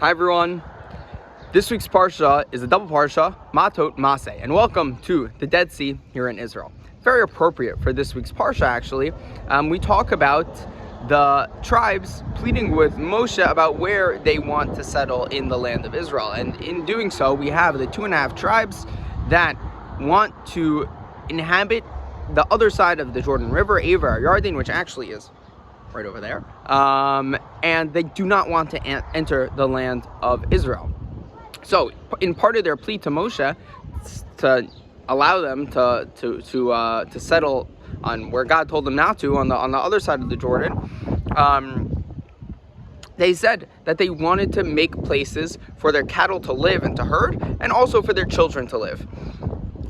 Hi everyone. This week's Parsha is a double Parsha, Matot-Masei, and welcome to the Dead Sea here in Israel. Very appropriate for this week's Parsha actually. We talk about the tribes pleading with Moshe about where they want to settle in the land of Israel. And in doing so, we have the 2.5 tribes that want to inhabit the other side of the Jordan River, Aver Yarden, which actually is right over there, and they do not want to enter the land of Israel. So, in part of their plea to Moshe to allow them to settle on where God told them not to, on the other side of the Jordan, they said that they wanted to make places for their cattle to live and to herd, and also for their children to live.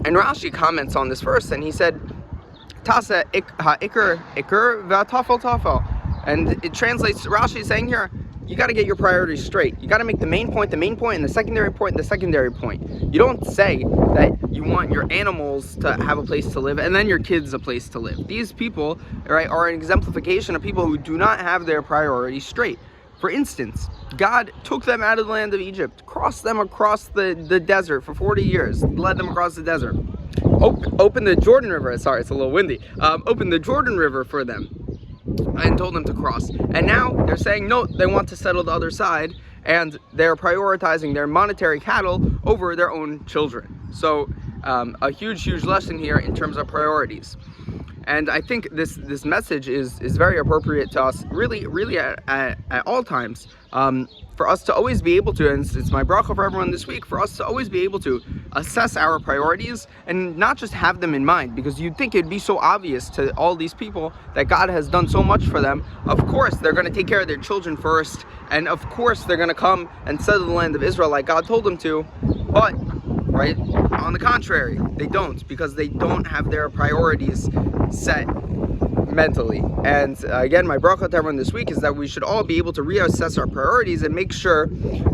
And Rashi comments on this verse, and he said, Tasa ikr v'atafel tafel. And it translates, Rashi is saying here, you got to get your priorities straight. You got to make the main point, and the secondary point, You don't say that you want your animals to have a place to live and then your kids a place to live. These people, right, are an exemplification of people who do not have their priorities straight. For instance, God took them out of the land of Egypt, crossed them across the desert for 40 years, led them across the desert. Opened the Jordan River, sorry, it's a little windy, opened the Jordan River for them and told them to cross. And now they're saying no, they want to settle the other side, and they're prioritizing their monetary cattle over their own children. So a huge lesson here in terms of priorities. And I think this message is very appropriate to us, really at all times, for us to always be able to, and it's my bracha for everyone this week, for us to always be able to assess our priorities and not just have them in mind, because you'd think it'd be so obvious to all these people that God has done so much for them. Of course, they're going to take care of their children first, and of course, they're going to come and settle the land of Israel like God told them to, but right? On the contrary, they don't, because they don't have their priorities set mentally. And again, my bracha to everyone this week is that we should all be able to reassess our priorities and make sure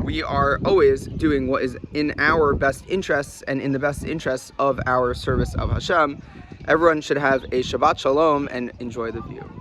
we are always doing what is in our best interests and in the best interests of our service of Hashem. Everyone should have a Shabbat Shalom and enjoy the view.